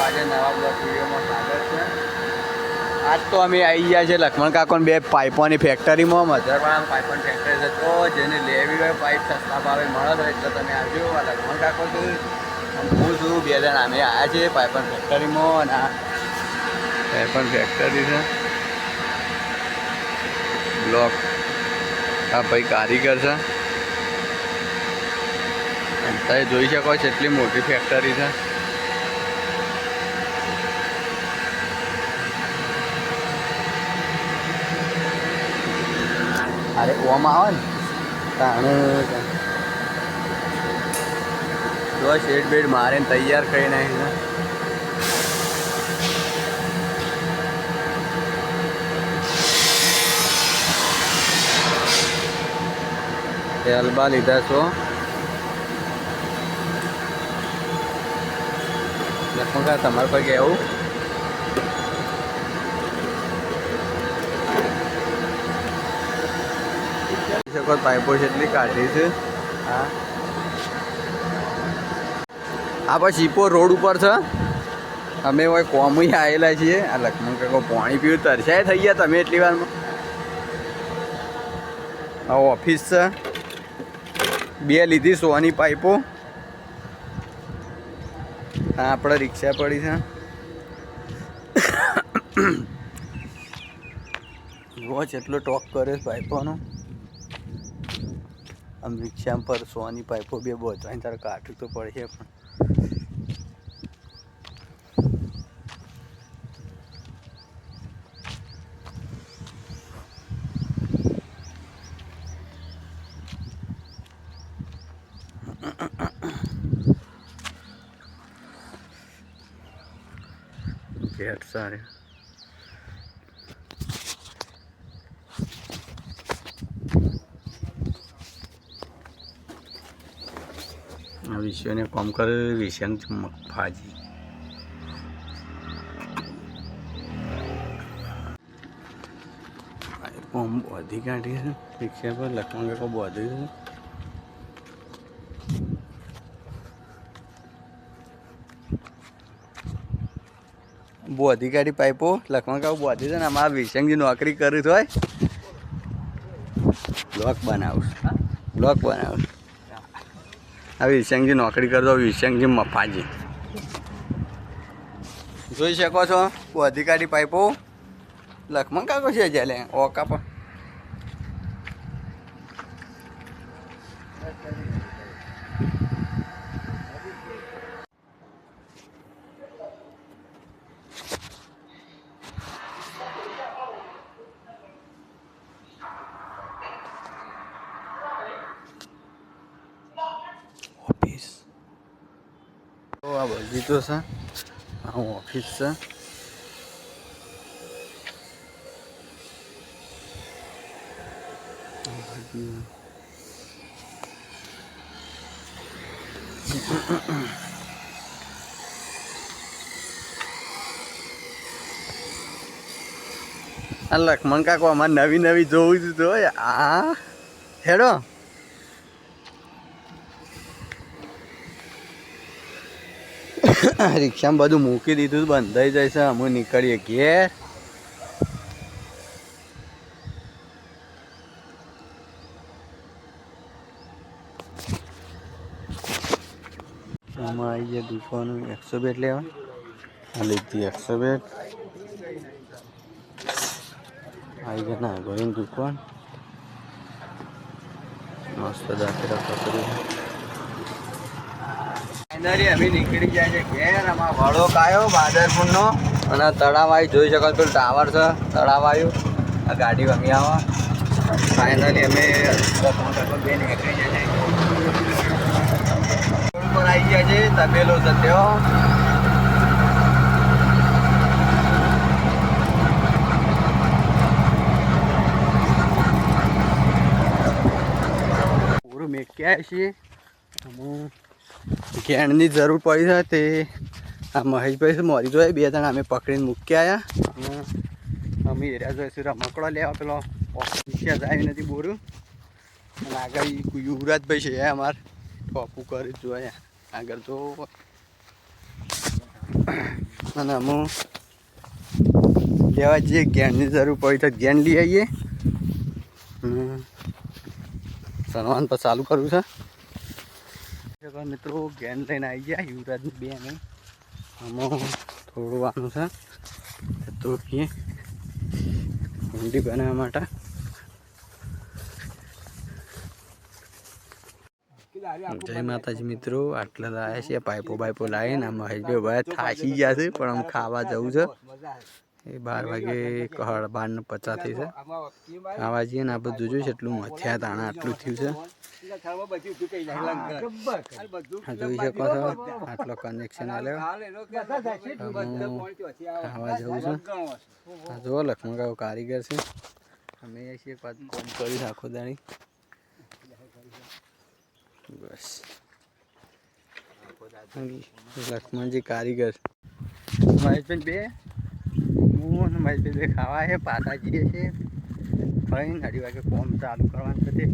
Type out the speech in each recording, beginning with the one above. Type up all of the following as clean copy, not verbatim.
આજે નવા બ્લોગ વિડીયોમાં સ્વાગત છે. આજ તો અમે આવી ગયા છે લક્ષ્મણ કાકોની બે પાઇપોની ફેક્ટરીમાં. મધરવાળા પાઇપોની ફેક્ટરી છે, તો જેને લેવી હોય પાઇપ સસ્તા ભાવે મળે છે એટલે તમે આવજો. આ લક્ષ્મણ કાકો છું, હું છું, બે જણ અમે આવ્યા છીએ પાઇપોની ફેક્ટરીમાં. અને આ પાઇપોની ફેક્ટરી છે બ્લોક. આ ભાઈ કારીગર છે. તમે જોઈ શકો છો એટલી મોટી ફેક્ટરી છે. અરે ઓમ આવે ને તાણે જો શેડ બેડ મારીને તૈયાર કરી નાખી. તેલબા લીધા છો લખમણ તમારે પર કેવું શકો. પાઇપો જેટલી કાઢી છે. હા આ પછી શીપો રોડ ઉપર છે. અમે કોઈ કોમી આવેલા છીએ. આ લક્ષ્મણ કાકો પાણી પીવું તરસાય થઈ ગયા તમે એટલી વારમાં. આ ઓફિસ છે. બે લીધી સોની પાઇપો. હા આપણે રિક્ષા પડી છે. વોચ એટલો ટોક કરે પાઇપોનો. આમ રિક્ષા પર સોની પાઇપો બે બોધવાની તારે કાઢવું તો પડશે. પણ ગેટ સારે વિષયને કોમ કરે. વિષય મગફાજી બોધી કાઢી છે રિક્ષા પર. લક્ષ્મણ કાકો બોધી છે. બોધી કાઢી પાઇપો લક્ષ્મણ કાકો બોધી છે ને. અમારા વિષંગજી નોકરી કરી હોય બ્લોક બનાવું. બ્લોક બનાવું. આ વિષંગજી નોકરી કરતો વિષંગજી મફાજી જોઈ શકો છો. બોધી કાઢી પાઇપો લક્ષ્મણ કાકો છે ચાલે ઓકા પણ. ઓફિસ તો આ બધી તો છે. આ ઓફિસ છે. આ લક્ષ્મણ કાકો અમારે નવી નવી જોવું છું તો આ હેડો. રિક્ષામાં બધું મૂકી દીધું. બંધાઈ જાય છે. અમે નીકળીએ ઘેર. આમાં આવી જાય દુકાનો 100 બેટ લેવા. આ લીધી 100 બેટ. આવી ગયા ના ગોળીની દુકાન મસ્ત દાખલા પકડી. ફાઇનલી અમે નીકળી જાય છે ઘેર. આમાં વડો કાયો બાદરપુરનો. અને તળાવ આવી જોઈ શકો પેલું ટાવર છે તળાવ આવ્યું. આ ગાડી વમી આવા. ફાઇનલી અમે બે નીકળી જાય છે. ઉપર આવી ગયા છે તબેલો છે તેઓ. પૂરું મેક્યા છીએ. ઘેણની જરૂર પડી છે તે આ મહેશભાઈ છે મોરી જોઈએ. બે જણા અમે પકડીને મૂકી આવ્યા. અને અમે એરિયા જોઈશું રમકડો લેવા. પેલો ઓફિસિયા જાય નથી બોરું. અને આગળ યુવરાજભાઈ છે એ અમારે ટોપું કરી જોયા આગળ જો અને અમુક લેવા જઈએ ગેંડની જરૂર પડી તો ગેંડ લઈ આવીએ. સનવાન પર ચાલુ કરવું છે મિત્રો. ગેંડ લઈને આવી ગયા યુવરાજની બે અમે આમાં થોડું વાનું છે તો ઊંડી બનાવવા માટે. જય માતાજી મિત્રો. આટલા લાવ્યા છે પાઇપો લાવીને. આમ મહેશભાઈ થાકી ગયા છે પણ આમ ખાવા જવું છે. એ 12 વાગે 12:50 થઈ છે. ખાવા જઈએ ને આપણે જોજો છે એટલું મથ્યા તાણા આટલું થયું છે. જોઈ શકો છો આટલો કનેક્શન આવ્યો. ખાવા જવું છે. જુઓ લક્ષ્મણ કાકો કારીગર છે. અમે છીએ પાછું કોમ કરી આખો દાડી. બસ લક્ષ્મણજી કારીગર. મહેશભાઈ બે હું મહેશભાઈ બે ખાવા છે. પાછા જઈએ છીએ ખાઈને 2:30 વાગે કોમ ચાલુ કરવાનું છે.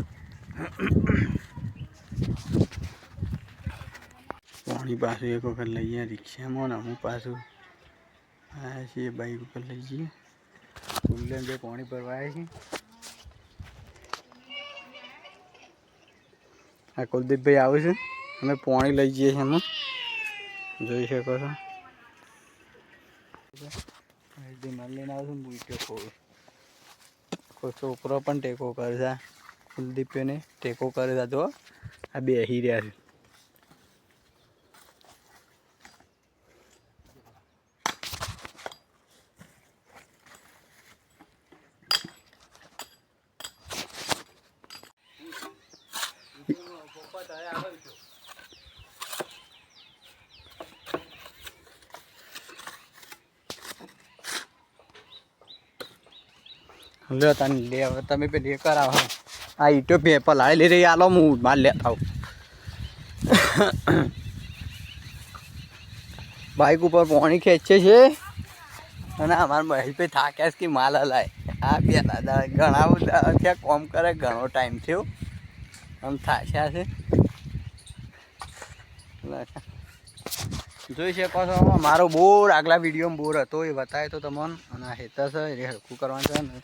પાણી પાછું એક વખત લઈએ રિક્ષામાં ને અમુક પાછું આવ્યા છીએ બાઈક ઉપર લઈ જઈએ. ફૂલે બે પાણી ભરવા આવ્યા છીએ. આ કુલદીપભાઈ આવે છે. અમે પાણી લઈ જઈએ છીએ. એમાં જોઈ શકો છો લઈને આવે છે. કોઈ છોકરો પણ ટેકો કરે છે. કુલદીપને ટેકો કરે છે. જો આ બેસી રહ્યા છે. લે તને લે હવે તમે પે લે કરાવો. આ ઈટો પેપર લાવી લઈ રહી. આલો હું માર લેતા આવું. બાઈક ઉપર પાણી ખેંચે છે અને અમારા મહેશભાઈ થાક્યા કે માલ હલાય. આ બે દાદા ઘણા બધા ત્યાં કોમ કરે. ઘણો ટાઈમ થયો આમ થાક્યા છે. જોઈ શકો છો મારો બોર આગલા વિડીયોમાં બોર હતો એ બતાવે તો તમને. અને આ હેતર છે એ હરખું કરવાનું છે ને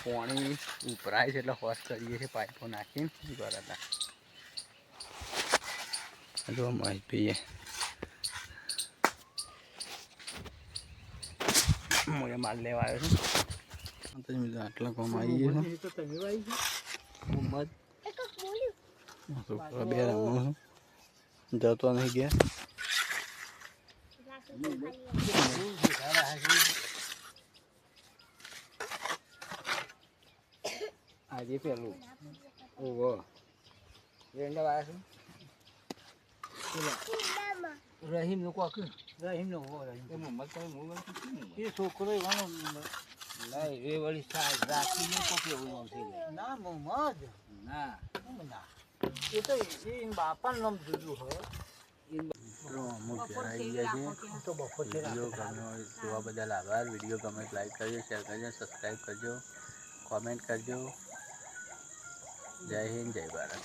પાણી ઉભરાય છે એટલે હોશ કરીએ છીએ પાઇપો નાખીને બરાબર. જો મહેશભાઈએ હું માલ લેવા આવ્યો છું. આટલા કોમ આવી ગયો છે. બે રંગનું જતો નહીં ગયા. આજે પેલું ઓહો રેન્ડા વાળા છે. રહીમ નો કોક રહીમ નો એ છોકરો એવાનો ના એ વળી રાખી નો કોક એવું છે. ના મોહમ્મદ ના એ તો એ બાપા નામ જુદું હોય. જોવા બદલ આભાર. વિડીયો ગમે લાઈક કરજો, શેર કરજો, સબસ્ક્રાઈબ કરજો, કોમેન્ટ કરજો. જય હિન્દ, જય ભારત.